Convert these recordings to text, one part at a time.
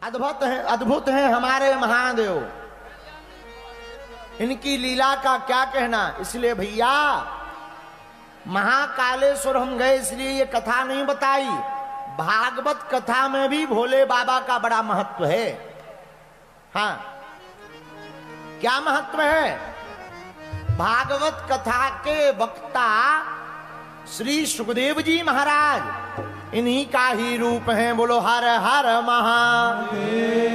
अद्भुत है हमारे महादेव। इनकी लीला का क्या कहना। इसलिए भैया महाकालेश्वर हम गए इसलिए ये कथा नहीं बताई। भागवत कथा में भी भोले बाबा का बड़ा महत्व है। हाँ, क्या महत्व है। भागवत कथा के वक्ता श्री सुखदेव जी महाराज इन्हीं का ही रूप है। बोलो हर हर महादेव।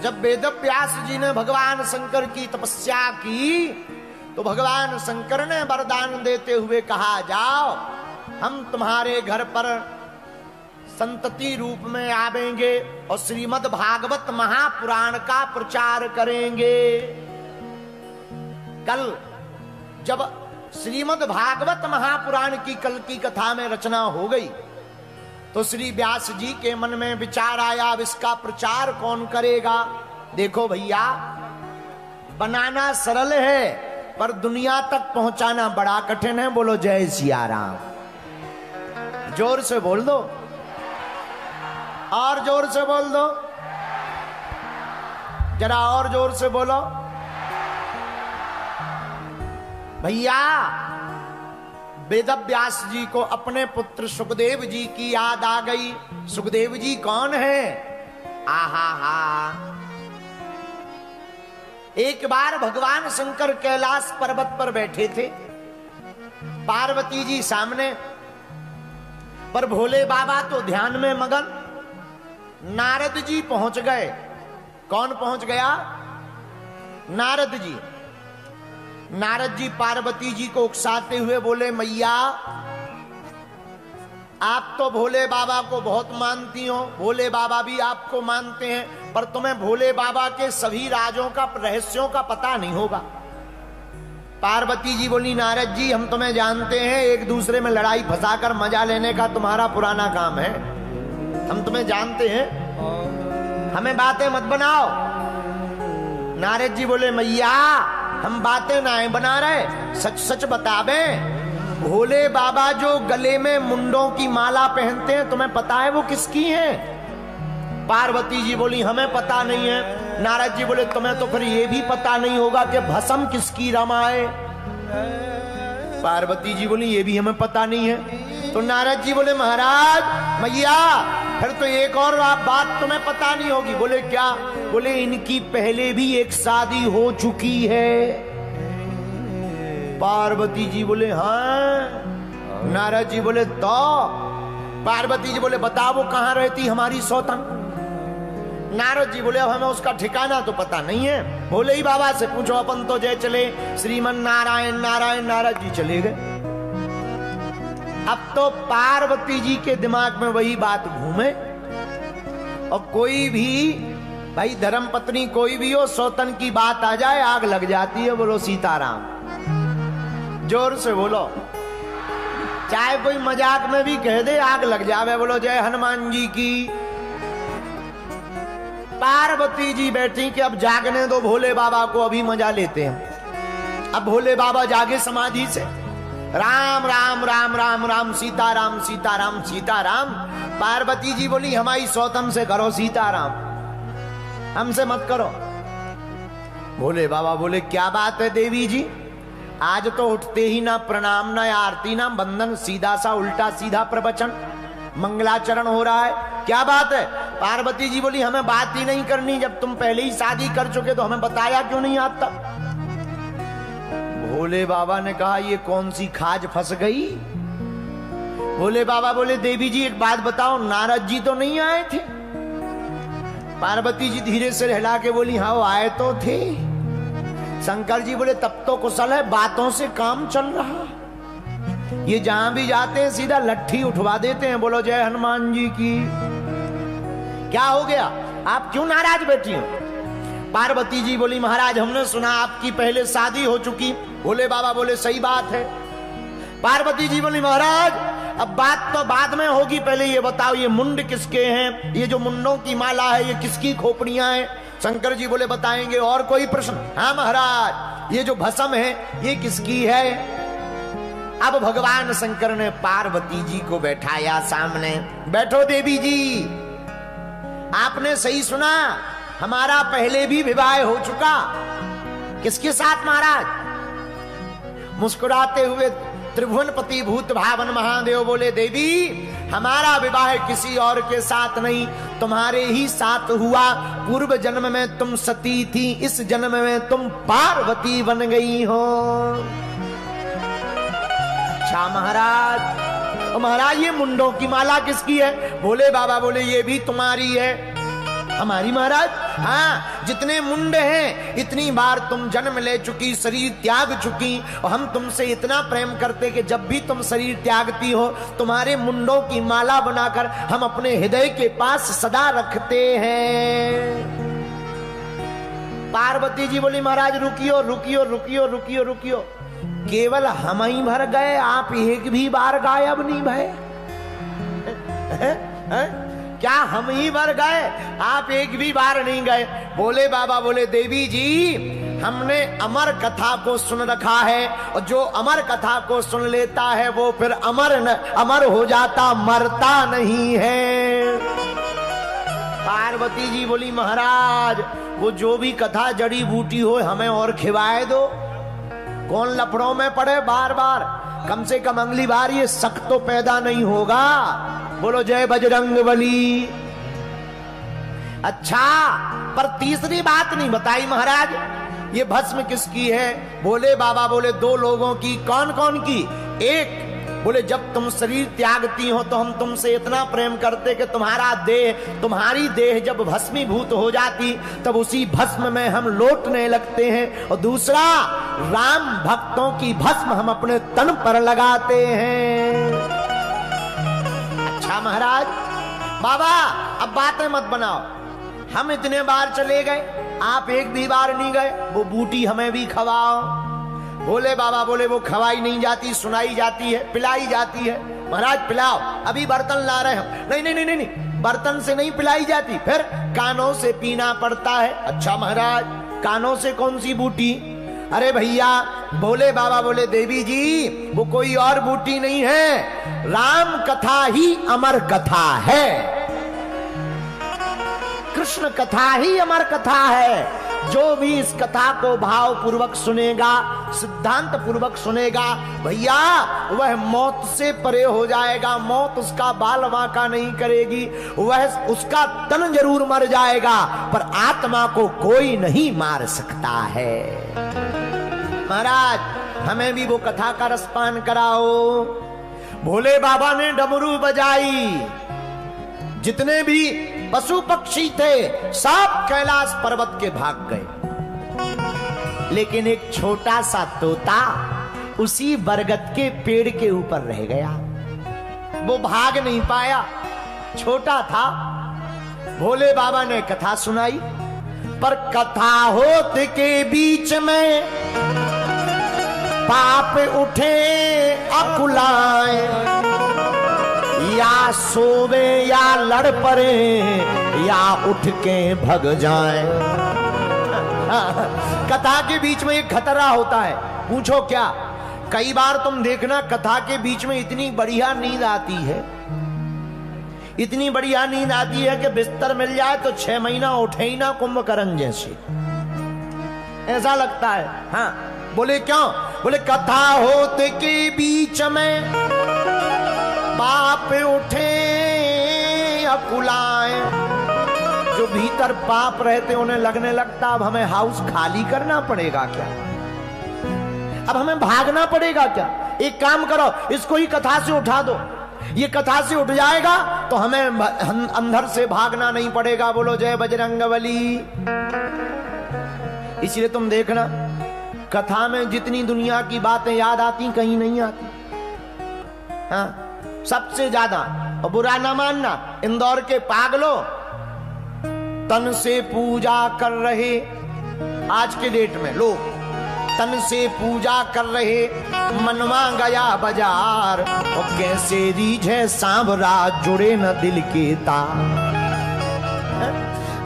जब वेद व्यास जी ने भगवान शंकर की तपस्या की तो भगवान शंकर ने वरदान देते हुए कहा, जाओ हम तुम्हारे घर पर संतति रूप में आवेंगे और श्रीमद् भागवत महापुराण का प्रचार करेंगे। कल जब श्रीमद् भागवत महापुराण की कल की कथा में रचना हो गई तो श्री व्यास जी के मन में विचार आया, अब इसका प्रचार कौन करेगा। देखो भैया, बनाना सरल है पर दुनिया तक पहुंचाना बड़ा कठिन है। बोलो जय सिया राम। जोर से बोल दो, और जोर से बोल दो, जरा और जोर से बोलो। भैया वेद व्यास जी को अपने पुत्र सुखदेव जी की याद आ गई। सुखदेव जी कौन है। आहा हा। एक बार भगवान शंकर कैलाश पर्वत पर बैठे थे, पार्वती जी सामने, पर भोले बाबा तो ध्यान में मगन। नारद जी पहुंच गए। कौन पहुंच गया। नारद जी। नारद जी पार्वती जी को उकसाते हुए बोले, मैया आप तो भोले बाबा को बहुत मानती हो, भोले बाबा भी आपको मानते हैं, पर तुम्हें भोले बाबा के सभी राजों का रहस्यों का पता नहीं होगा। पार्वती जी बोली, नारद जी हम तुम्हें जानते हैं, एक दूसरे में लड़ाई फंसाकर मजा लेने का तुम्हारा पुराना काम है, हम तुम्हें जानते हैं, हमें बातें मत बनाओ। नारद जी बोले, मैया हम बातें ना बना रहे, सच सच बतावे, भोले बाबा जो गले में मुंडों की माला पहनते हैं तुम्हें पता है वो किसकी है। पार्वती जी बोली, हमें पता नहीं है। नारद जी बोले, तुम्हें तो फिर ये भी पता नहीं होगा कि भस्म किसकी रमाए। पार्वती जी बोली, ये भी हमें पता नहीं है। तो नारद जी बोले, महाराज मैया फिर तो एक और बात तुम्हें पता नहीं होगी। बोले क्या। बोले इनकी पहले भी एक शादी हो चुकी है। पार्वती जी बोले, हाँ। नारद जी बोले, तो पार्वती जी बोले, बताओ वो कहां रहती हमारी सौतन। नारद जी बोले, अब हमें उसका ठिकाना तो पता नहीं है, भोले ही बाबा से पूछो, अपन तो जय चले श्रीमन नारायण नारायण। नारद जी चले गए। अब तो पार्वती जी के दिमाग में वही बात घूमे, और कोई भी भाई धर्म पत्नी कोई भी हो, सौतन की बात आ जाए आग लग जाती है। बोलो सीताराम। जोर से बोलो, चाहे कोई मजाक में भी कह दे आग लग जावे। बोलो जय हनुमान जी की। पार्वती जी बैठी कि अब जागने दो भोले बाबा को, अभी मजा लेते हैं। अब भोले बाबा जागे समाधि से, राम राम राम राम राम सीताराम सीताराम सीताराम। पार्वती जी बोली, हमारी सौतन से करो सीताराम, हमसे मत करो। भोले बाबा बोले, क्या बात है देवी जी, आज तो उठते ही ना प्रणाम ना आरती ना बंदन, सीधा सा उल्टा सीधा प्रवचन मंगलाचरण हो रहा है, क्या बात है। पार्वती जी बोली, हमें बात ही नहीं करनी, जब तुम पहले ही शादी कर चुके तो हमें बताया क्यों नहीं आज तक। भोले बाबा ने कहा, ये कौन सी खाज फंस गई। भोले बाबा बोले, देवी जी एक बात बताओ, नारद जी तो नहीं आए थे। पार्वती जी धीरे से हिला के बोली, हाँ वो आए तो थे। शंकर जी बोले, तब तो कुशल है, बातों से काम चल रहा, ये जहां भी जाते हैं सीधा लट्ठी उठवा देते हैं। बोलो जय हनुमान जी की। क्या हो गया, आप क्यों नाराज बैठी हो। पार्वती जी बोली, महाराज हमने सुना आपकी पहले शादी हो चुकी। भोले बाबा बोले, सही बात है। पार्वती जी बोली, महाराज अब बात तो बाद में होगी, पहले ये बताओ ये मुंड किसके हैं, ये जो मुंडों की माला है ये किसकी खोपड़ियां हैं। शंकर जी बोले, बताएंगे। और कोई प्रश्न। हाँ महाराज, ये जो भस्म है ये किसकी है। अब भगवान शंकर ने पार्वती जी को बैठाया सामने, बैठो देवी जी। आपने सही सुना, हमारा पहले भी विवाह हो चुका। किसके साथ महाराज? मुस्कुराते हुए त्रिभुवनपति भूत भावन महादेव बोले, देवी हमारा विवाह किसी और के साथ नहीं, तुम्हारे ही साथ हुआ। पूर्व जन्म में तुम सती थी, इस जन्म में तुम पार्वती बन गई हो। अच्छा महाराज, तो महाराज ये मुंडों की माला किसकी है? भोले बाबा बोले, ये भी तुम्हारी है। हमारी महाराज? हाँ, जितने मुंड हैं इतनी बार तुम जन्म ले चुकी, शरीर त्याग चुकी, और हम तुमसे इतना प्रेम करते कि जब भी तुम शरीर त्यागती हो तुम्हारे मुंडों की माला बनाकर हम अपने हृदय के पास सदा रखते हैं। पार्वती जी बोली, महाराज रुकियो रुकियो रुकियो रुकियो रुकियो, केवल हम ही भर गए, आप एक भी बार गायब नहीं भये? क्या हम ही भर गए, आप एक भी बार नहीं गए? बोले बाबा बोले, देवी जी हमने अमर कथा को सुन रखा है, और जो अमर कथा को सुन लेता है वो फिर अमर हो जाता, मरता नहीं है। पार्वती जी बोली, महाराज वो जो भी कथा जड़ी बूटी हो हमें और खिवाए दो, कौन लफड़ों में पड़े बार बार, कम से कम अगली बार ये शक तो पैदा नहीं होगा। बोलो जय बजरंगबली। अच्छा, पर तीसरी बात नहीं बताई महाराज, ये भस्म किसकी है? बोले बाबा बोले, दो लोगों की। कौन कौन की? एक बोले, जब तुम शरीर त्यागती हो तो हम तुमसे इतना प्रेम करते कि तुम्हारी देह जब भस्मीभूत हो जाती तब उसी भस्म में हम लौटने लगते हैं। और दूसरा, राम भक्तों की भस्म हम अपने तन पर लगाते हैं। अच्छा महाराज, बाबा अब बातें मत बनाओ, हम इतने बार चले गए, आप एक भी बार नहीं गए, वो बूटी हमें भी खवाओ। बोले बाबा बोले, वो खवाई नहीं जाती, सुनाई जाती है, पिलाई जाती है। महाराज पिलाओ, अभी बर्तन ला रहे हम। नहीं नहीं नहीं नहीं, बर्तन से नहीं पिलाई जाती, फिर कानों से पीना पड़ता है। अच्छा महाराज, कानों से कौन सी बूटी? अरे भैया, भोले बाबा बोले, देवी जी वो कोई और बूटी नहीं है, राम कथा ही अमर कथा है, कृष्ण कथा ही अमर कथा है। जो भी इस कथा को भाव पूर्वक सुनेगा, सिद्धांत पूर्वक सुनेगा, भैया वह मौत से परे हो जाएगा, मौत उसका बाल वांका नहीं करेगी, वह उसका तन जरूर मर जाएगा पर आत्मा को कोई नहीं मार सकता है। महाराज हमें भी वो कथा का रसपान कराओ। भोले बाबा ने डमरू बजाई, जितने भी पशु पक्षी थे सब कैलाश पर्वत के भाग गए, लेकिन एक छोटा सा तोता उसी बरगद के पेड़ के ऊपर रह गया, वो भाग नहीं पाया, छोटा था। भोले बाबा ने कथा सुनाई, पर कथा होते के बीच में पाप उठे अकुलाए, या सोवे या लड़ पड़े या उठ के भग जाए। कथा के बीच में एक खतरा होता है, पूछो क्या? कई बार तुम देखना कथा के बीच में इतनी बढ़िया नींद आती है, इतनी बढ़िया नींद आती है कि बिस्तर मिल जाए तो 6 महीना उठे ही ना, कुंभकर्ण जैसे ऐसा लगता है। हाँ बोले क्यों? बोले कथा होते के बीच में पाप उठे अकुलाए, जो भीतर पाप रहते उन्हें लगने लगता अब हमें हाउस खाली करना पड़ेगा क्या, अब हमें भागना पड़ेगा क्या? एक काम करो, इसको ही कथा से उठा दो, ये कथा से उठ जाएगा तो हमें अंदर से भागना नहीं पड़ेगा। बोलो जय बजरंगबली। इसलिए तुम देखना कथा में जितनी दुनिया की बातें याद आती कहीं नहीं आती। हाँ, सबसे ज्यादा, और बुरा ना मानना, इंदौर के पागलों तन से पूजा कर रहे, आज के डेट में लोग तन से पूजा कर रहे, मनवा गया बाजार, और कैसे रीझे सांवरा जुड़े न दिल के तार।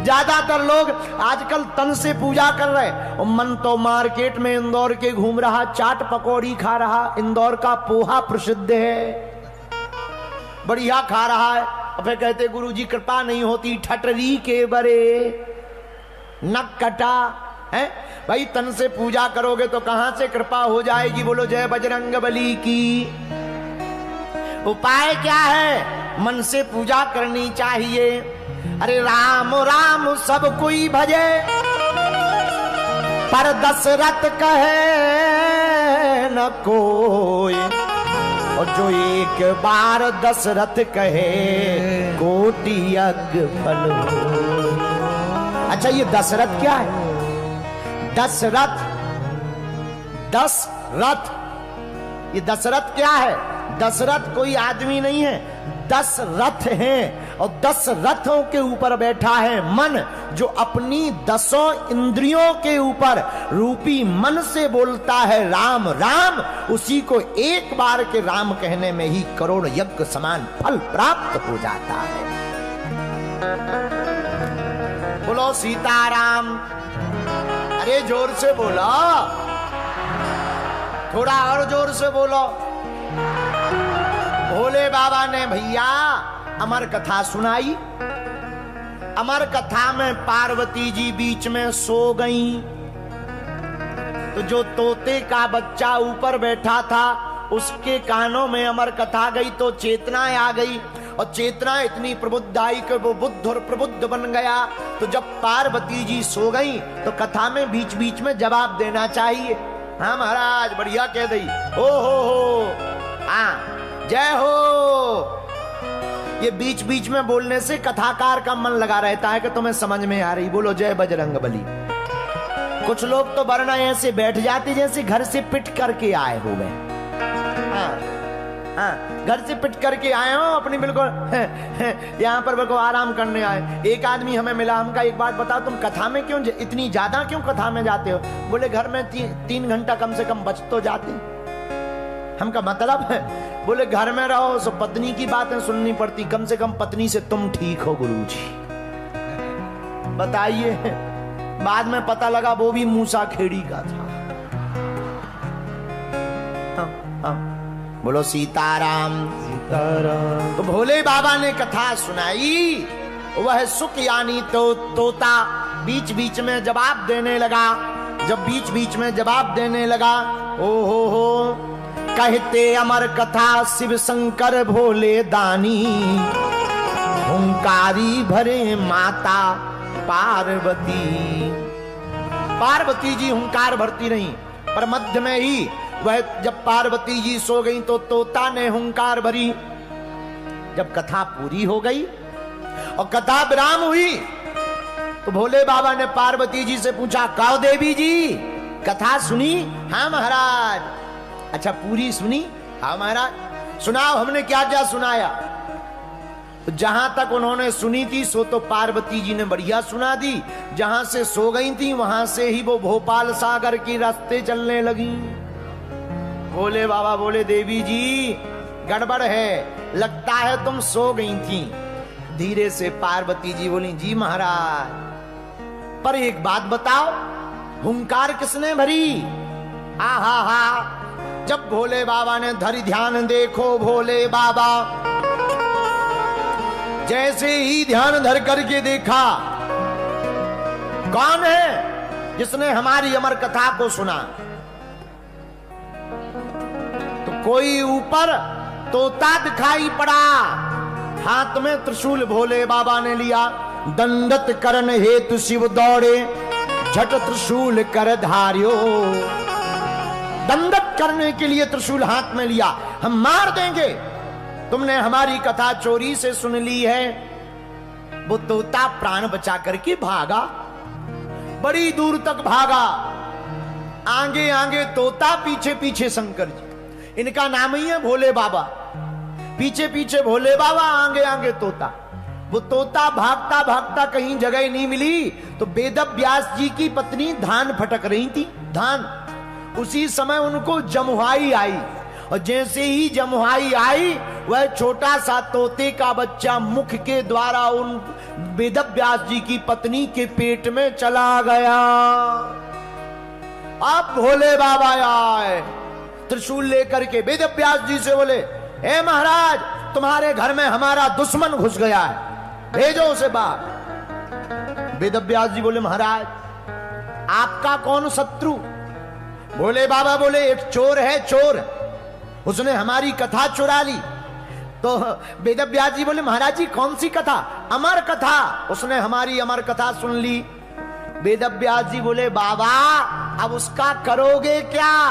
ज्यादातर लोग आजकल तन से पूजा कर रहे, और मन तो मार्केट में इंदौर के घूम रहा, चाट पकौड़ी खा रहा, इंदौर का पोहा प्रसिद्ध है, बढ़िया खा रहा है। फिर कहते गुरुजी कृपा नहीं होती ठटरी के बरे नक कटा है। भाई तन से पूजा करोगे तो कहां से कृपा हो जाएगी? बोलो जय बजरंग बली की। उपाय क्या है? मन से पूजा करनी चाहिए। अरे राम राम सब कोई भजे, पर दशरथ कहे न कोई, और जो एक बार दशरथ कहे कोटि यज्ञ फल हो। अच्छा ये दशरथ क्या है? दशरथ, दशरथ, ये दशरथ क्या है? दशरथ कोई आदमी नहीं है, 10 रथ हैं और 10 रथों के ऊपर बैठा है मन, जो अपनी 10 इंद्रियों के ऊपर रूपी मन से बोलता है राम राम, उसी को एक बार के राम कहने में ही करोड़ यज्ञ समान फल प्राप्त हो जाता है। बोलो सीताराम। अरे जोर से बोलो, थोड़ा और जोर से बोलो। भोले बाबा ने भैया अमर कथा सुनाई। अमर कथा में पार्वती जी बीच में सो गईं, तो जो तोते का बच्चा ऊपर बैठा था उसके कानों में अमर कथा गई तो चेतना आ गई, और चेतना इतनी प्रबुद्ध आई कि वो बुद्ध और प्रबुद्ध बन गया। तो जब पार्वती जी सो गई तो कथा में बीच बीच में जवाब देना चाहिए। हाँ महाराज बढ़िया कह दी, हो हाँ जय हो। ये बीच बीच में बोलने से कथाकार का मन लगा रहता है कि तुम्हें समझ में आ रही। बोलो जय बजरंग बली। कुछ लोग तो वरना ऐसे बैठ जाते जैसे घर से पिट करके आए हो गए। हाँ, घर से पिट करके आए हो अपनी, बिल्कुल यहाँ पर बिल्कुल आराम करने आए। एक आदमी हमें मिला, हमका एक बात बताओ तुम कथा में क्यों इतनी ज्यादा क्यों कथा में जाते हो? बोले घर में 3 घंटा कम से कम बच तो जाते। हमका मतलब है, बोले घर में रहो तो पत्नी की बातें सुननी पड़ती, कम से कम पत्नी से तुम ठीक हो गुरुजी। बताइए, बाद में पता लगा वो भी मूसा खेड़ी का था। बोलो सीताराम सीताराम। तो भोले बाबा ने कथा सुनाई, वह सुख यानी तो तोता बीच बीच में जवाब देने लगा। जब बीच बीच में जवाब देने लगा, ओ हो कहते अमर कथा शिव शंकर भोले दानी, हुंकारी भरे माता पार्वती। पार्वती जी हुंकार भरती नहीं, पर मध्य में ही वह जब पार्वती जी सो गई तो तोता ने हुंकार भरी। जब कथा पूरी हो गई और कथा विराम हुई तो भोले बाबा ने पार्वती जी से पूछा, काओ देवी जी कथा सुनी? हाँ महाराज। अच्छा पूरी सुनी? हाँ महाराज। सुनाओ हमने क्या क्या सुनाया? तो जहां तक उन्होंने सुनी थी सो तो पार्वती जी ने बढ़िया सुना दी। जहां से सो गई थी वहां से ही वो भोपाल सागर की रास्ते चलने लगी। भोले बाबा बोले, देवी जी गड़बड़ है, लगता है तुम सो गई थी। धीरे से पार्वती जी बोली, जी महाराज, पर एक बात बताओ, हुंकार किसने भरी? आहा हा। जब भोले बाबा ने धरि ध्यान, देखो भोले बाबा जैसे ही ध्यान धर करके देखा, कौन है जिसने हमारी अमर कथा को सुना? तो कोई ऊपर तोता दिखाई पड़ा, हाथ में त्रिशूल भोले बाबा ने लिया। दंडत करन हेतु शिव दौड़े, झट त्रिशूल कर धार्यो। दंडत करने के लिए त्रिशूल हाथ में लिया, हम मार देंगे। तुमने हमारी कथा चोरी से सुन ली है। वो तोता प्राण बचा करके भागा, बड़ी दूर तक भागा। आगे आगे तोता, पीछे पीछे शंकर जी। इनका नाम ही है भोले बाबा। पीछे पीछे भोले बाबा, आगे आगे तोता। वो तोता भागता भागता कहीं जगह नहीं मिली तो वेद व्यास जी की पत्नी धान फटक रही थी। धान, उसी समय उनको जमुहाई आई, और जैसे ही जमुहाई आई वह छोटा सा तोते का बच्चा मुख के द्वारा उन वेद व्यास जी की पत्नी के पेट में चला गया। अब भोले बाबा आए त्रिशूल लेकर के, वेद व्यास जी से बोले, हे महाराज तुम्हारे घर में हमारा दुश्मन घुस गया है, भेजो उसे बाहर। वेदव्यास जी बोले महाराज आपका कौन शत्रु? बोले बाबा बोले एक चोर है, चोर, उसने हमारी कथा चुरा ली। तो वेदव्यास जी बोले महाराज जी कौन सी कथा? अमर कथा, उसने हमारी अमर कथा सुन ली। वेदव्यास जी बोले बाबा अब उसका करोगे क्या?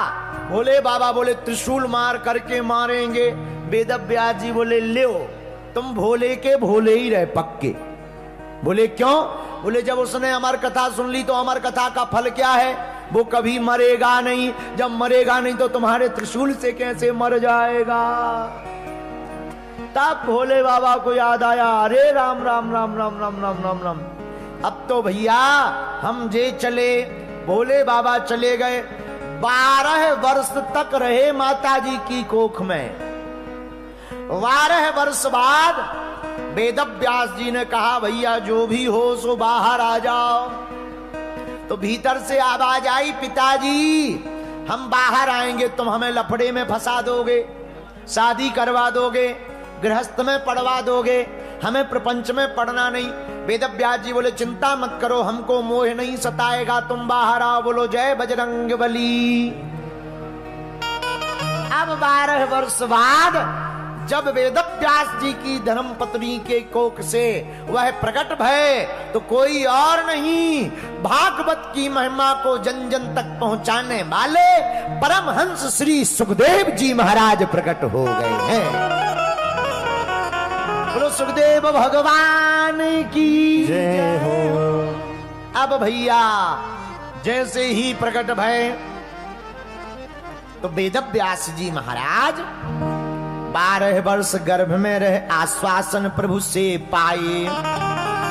बोले बाबा बोले त्रिशूल मार करके मारेंगे। वेदव्यास जी बोले ले तुम भोले के भोले ही रहे पक्के। बोले क्यों? बोले जब उसने अमर कथा सुन ली तो अमर कथा का फल क्या है? वो कभी मरेगा नहीं, जब मरेगा नहीं तो तुम्हारे त्रिशूल से कैसे मर जाएगा? तब भोले बाबा को याद आया, अरे राम राम राम राम राम राम राम राम, अब तो भैया हम जे चले। भोले बाबा चले गए, 12 वर्ष तक रहे माता जी की कोख में। 12 वर्ष बाद वेदव्यास जी ने कहा भैया जो भी हो सो बाहर आ जाओ। तो भीतर से आवाज आई, पिताजी हम बाहर आएंगे, तुम हमें लफड़े में फंसा दोगे, शादी करवा दोगे, गृहस्थ में पढ़वा दोगे, हमें प्रपंच में पढ़ना नहीं। वेदव्यास जी बोले चिंता मत करो, हमको मोह नहीं सताएगा, तुम बाहर आओ। बोलो जय बजरंगबली। अब 12 वर्ष बाद जब वेदव्यास जी की धर्मपत्नी के कोख से वह प्रकट भय तो कोई और नहीं, भागवत की महिमा को जन जन तक पहुंचाने वाले परमहंस श्री सुखदेव जी महाराज प्रकट हो गए हैं। बोलो सुखदेव भगवान की जय हो। अब भैया जैसे ही प्रकट भय तो वेदव्यास जी महाराज 12 वर्ष गर्भ में रहे, आश्वासन प्रभु से पाए।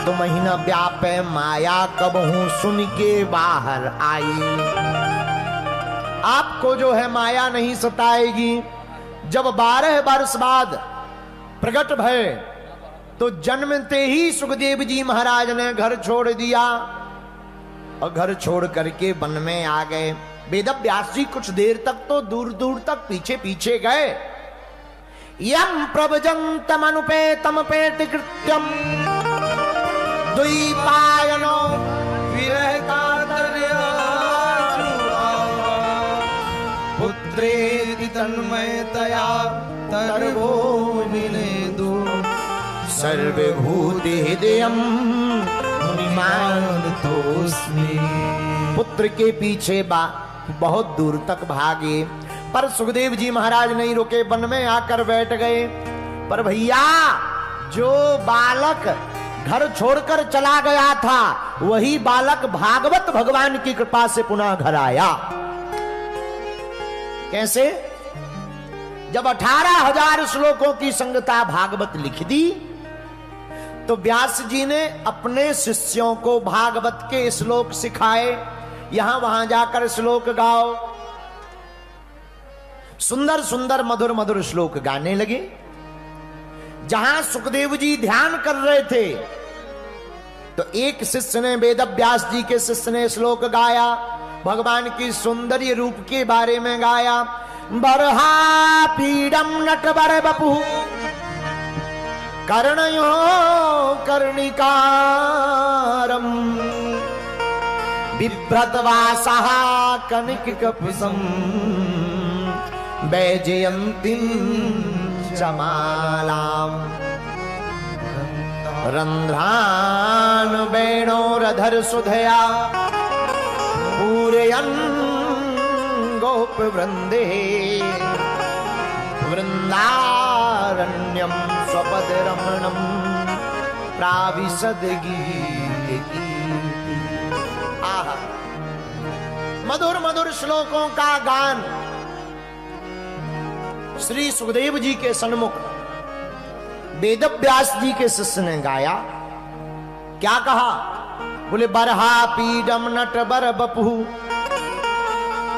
तो महीना व्यापे माया कबहू सुन के बाहर आई। आपको जो है माया नहीं सताएगी। जब 12 वर्ष बाद प्रकट भय तो जन्मते ही सुखदेव जी महाराज ने घर छोड़ दिया और घर छोड़ करके वन में आ गए। वेदव्यास जी कुछ देर तक तो दूर दूर तक पीछे पीछे गए। यम प्रभजन्तमनुपेतम पेति कृत्यम द्वैपायनो विरह कातर्य पुत्रेति तन्मयतया तर्वो विनेदु सर्वभूति हृदयम मुनिमानतोस्मि। पुत्र के पीछे बहुत दूर तक भागे पर सुखदेव जी महाराज नहीं रुके, वन में आकर बैठ गए। पर भैया जो बालक घर छोड़कर चला गया था वही बालक भागवत भगवान की कृपा से पुनः घर आया। कैसे? जब 18,000 श्लोकों की संगता भागवत लिख दी तो व्यास जी ने अपने शिष्यों को भागवत के श्लोक सिखाए। यहां वहां जाकर श्लोक गाओ। सुंदर सुंदर मधुर मधुर श्लोक गाने लगे। जहां सुखदेव जी ध्यान कर रहे थे तो एक शिष्य ने, वेदव्यास जी के शिष्य ने श्लोक गाया, भगवान की सौंदर्य रूप के बारे में गाया। बरहा पीडम नटवर बपु कर्णयो कर्णिकारम बिभ्रतवासः कनिककपिसं वैजयन्तीं चमालाम् रंध्रान वेणोरधर सुधया पूरयन् गोप वृंदे वृंदारण्यम स्वपद रमणम प्राविशद गीत। आहा, मधुर मधुर श्लोकों का गान श्री सुखदेव जी के सन्मुख वेदव्यास जी के शिष्य ने गाया। क्या कहा? बोले बरहा पीडम नट बर बपू।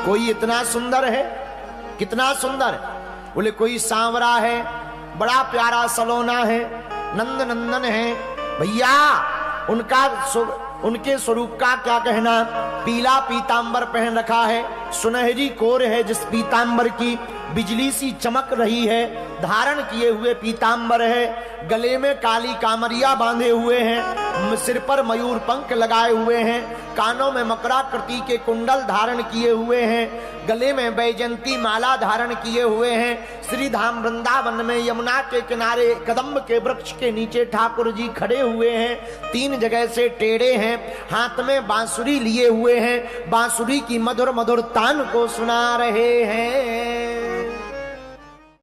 कोई इतना सुंदर है, कितना सुंदर। बोले कोई सांवरा है, बड़ा प्यारा सलोना है, नंद नंदन है। भैया उनके स्वरूप का क्या कहना। पीला पीतांबर पहन रखा है, सुनहरी कोर है जिस पीतांबर की, बिजली सी चमक रही है, धारण किए हुए पीतांबर है, गले में काली कामरिया बांधे हुए हैं, सिर पर मयूर पंख लगाए हुए हैं, कानों में मकराकृति के कुंडल धारण किए हुए हैं, गले में बैजंती माला धारण किए हुए हैं। श्री धाम वृंदावन में यमुना के किनारे कदम्ब के वृक्ष के नीचे ठाकुर जी खड़े हुए हैं, 3 जगह से टेढ़े हैं, हाथ में बांसुरी लिए हुए हैं, बांसुरी की मधुर मधुर तान को सुना रहे हैं।